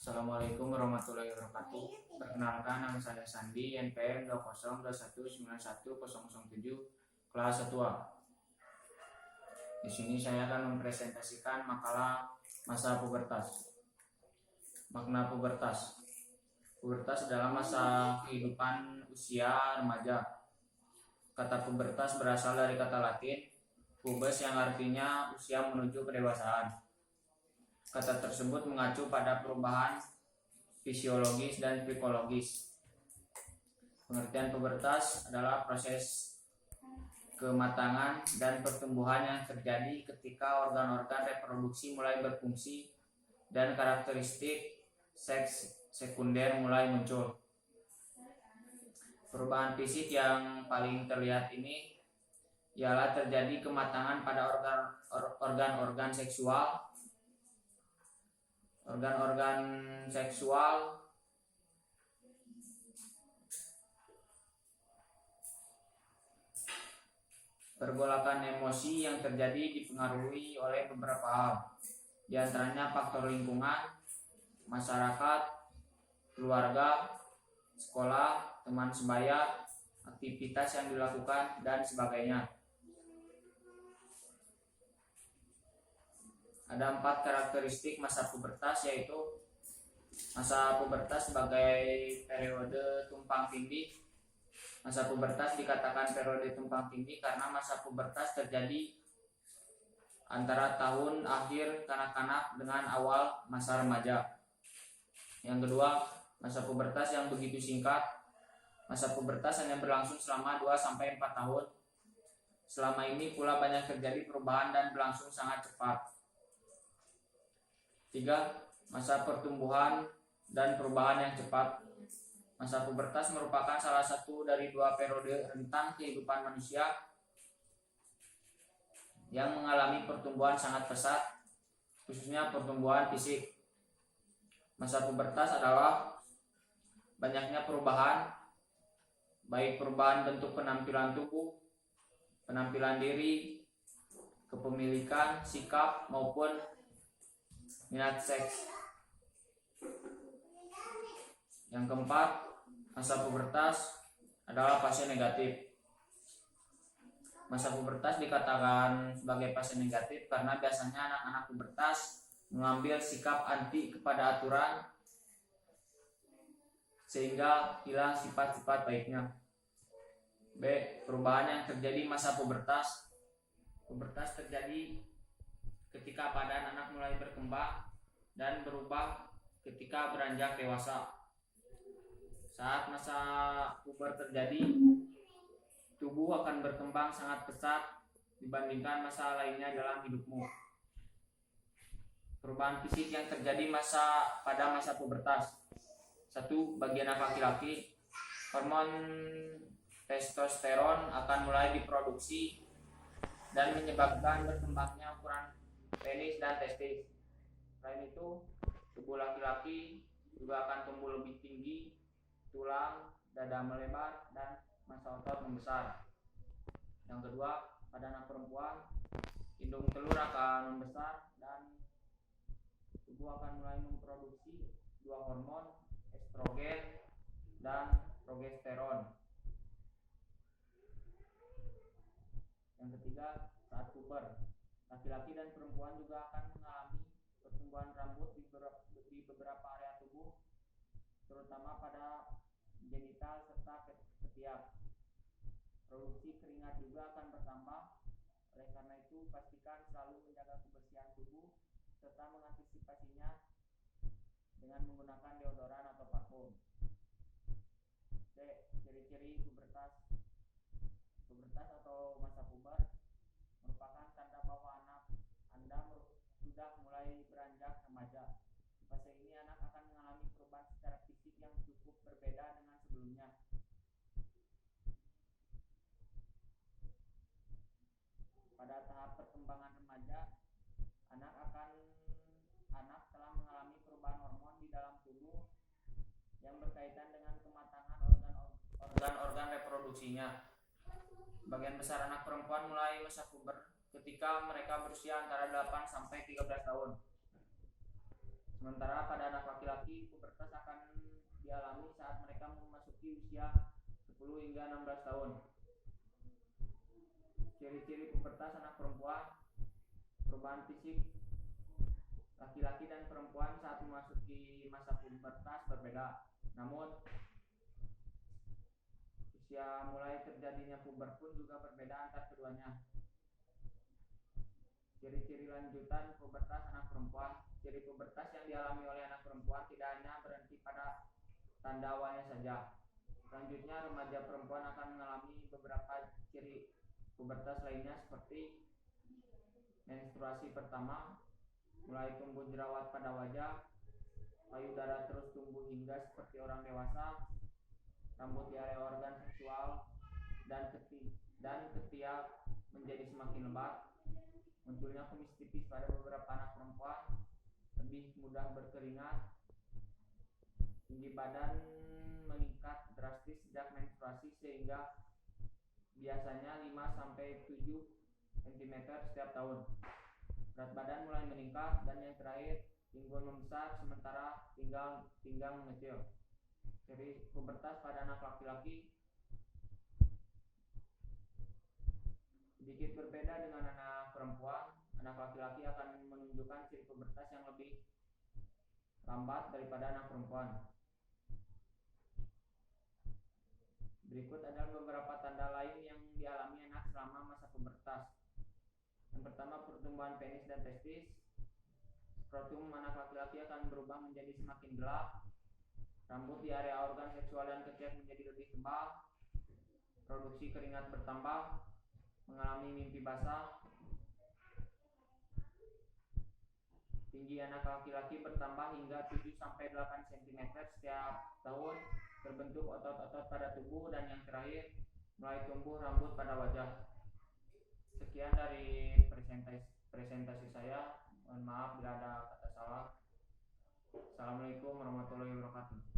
Assalamualaikum warahmatullahi wabarakatuh. Perkenalkan, nama saya Sandi, NPM 2021910007, kelas 1A. Di sini saya akan mempresentasikan makalah masa pubertas. Makna pubertas. Pubertas adalah masa kehidupan usia remaja. Kata pubertas berasal dari kata Latin pubes yang artinya usia menuju kedewasaan. Kata tersebut mengacu pada perubahan fisiologis dan psikologis. Pengertian pubertas adalah proses kematangan dan pertumbuhan yang terjadi ketika organ-organ reproduksi mulai berfungsi dan karakteristik seks sekunder mulai muncul. Perubahan fisik yang paling terlihat ini ialah terjadi kematangan pada organ-organ seksual. Organ-organ seksual pergolakan emosi yang terjadi dipengaruhi oleh beberapa hal, di antaranya faktor lingkungan, masyarakat, keluarga, sekolah, teman sebaya, aktivitas yang dilakukan, dan sebagainya. Ada 4 karakteristik masa pubertas, yaitu masa pubertas sebagai periode tumpang tindih. Masa pubertas dikatakan periode tumpang tindih karena masa pubertas terjadi antara tahun akhir kanak-kanak dengan awal masa remaja. Yang kedua, masa pubertas yang begitu singkat. Masa pubertas hanya berlangsung selama 2-4 tahun. Selama ini pula banyak terjadi perubahan dan berlangsung sangat cepat. 3. Masa pertumbuhan dan perubahan yang cepat. Masa pubertas merupakan salah satu dari 2 periode rentang kehidupan manusia yang mengalami pertumbuhan sangat pesat, khususnya pertumbuhan fisik. Masa pubertas adalah banyaknya perubahan, baik perubahan bentuk penampilan tubuh, penampilan diri, kepemilikan, sikap, maupun minat seks. Yang keempat, masa pubertas adalah fase negatif. Masa pubertas dikatakan sebagai fase negatif karena biasanya anak-anak pubertas mengambil sikap anti kepada aturan sehingga hilang sifat-sifat baiknya. B. Perubahan yang terjadi masa pubertas. Pubertas terjadi ketika badan anak mulai berkembang dan berubah ketika beranjak dewasa. Saat masa puber terjadi, tubuh akan berkembang sangat pesat dibandingkan masa lainnya dalam hidupmu. Perubahan fisik yang terjadi pada masa pubertas. 1. Bagi anak laki-laki, hormon testosteron akan mulai diproduksi dan menyebabkan berkembangnya ukuran penis dan testis. Selain itu, tubuh laki-laki juga akan tumbuh lebih tinggi, tulang, dada melebar, dan massa otot membesar. Yang kedua, pada anak perempuan, indung telur akan membesar dan tubuh akan mulai memproduksi 2 hormon, estrogen dan progesteron. Yang ketiga, saat puber, laki-laki dan perempuan juga akan mengalami pertumbuhan rambut di beberapa area tubuh, terutama pada genital serta ketiak. Produksi keringat juga akan bertambah. Oleh karena itu, pastikan selalu menjaga kebersihan tubuh serta mengantisipasinya dengan menggunakan deodoran atau parfum. C. Ciri-ciri pubertas. Pubertas atau masa puber merupakan tanda bahwa anak Anda sudah mulai beranjak remaja. Di fase ini anak akan mengalami perubahan secara fisik yang cukup berbeda dengan sebelumnya. Pada tahap perkembangan remaja, anak telah mengalami perubahan hormon di dalam tubuh yang berkaitan dengan kematangan organ-organ reproduksinya. Sebagian besar anak perempuan mulai masa puber ketika mereka berusia antara 8-13 tahun. Sementara pada anak laki-laki, pubertas akan dialami saat mereka memasuki usia 10 hingga 16 tahun. Ciri-ciri pubertas anak perempuan: perubahan fisik laki-laki dan perempuan saat memasuki masa pubertas berbeda. Namun, usia mulai terjadinya puber pun juga berbeda antar keduanya. Ciri-ciri lanjutan pubertas anak perempuan. Ciri pubertas yang dialami oleh anak perempuan tidak hanya berhenti pada tanda awalnya saja. Selanjutnya, remaja perempuan akan mengalami beberapa ciri pubertas lainnya seperti menstruasi pertama, mulai tumbuh jerawat pada wajah, payudara terus tumbuh hingga seperti orang dewasa, rambut di area organ seksual dan ketiak menjadi semakin lebat, munculnya kumis tipis pada beberapa anak perempuan, lebih mudah berkeringat, tinggi badan meningkat drastis sejak menstruasi sehingga biasanya 5-7 cm setiap tahun. Berat badan mulai meningkat, dan yang terakhir, pinggul membesar sementara pinggang mengecil. Ciri pubertas pada anak laki-laki sedikit berbeda dengan anak perempuan. Anak laki-laki akan menunjukkan ciri pubertas yang lebih lambat daripada anak perempuan. Berikut adalah beberapa tanda lain yang dialami anak selama masa pubertas. Yang pertama, pertumbuhan penis dan testis. Skrotum anak laki-laki akan berubah menjadi semakin gelap. Rambut di area organ seksual dan ketiak menjadi lebih tebal. Produksi keringat bertambah. Mengalami mimpi basah. Tinggi anak laki-laki bertambah hingga 7-8 cm setiap tahun. Terbentuk otot-otot pada tubuh. Dan yang terakhir, mulai tumbuh rambut pada wajah. Sekian dari presentasi saya. Mohon maaf bila ada kata salah. Assalamualaikum warahmatullahi wabarakatuh.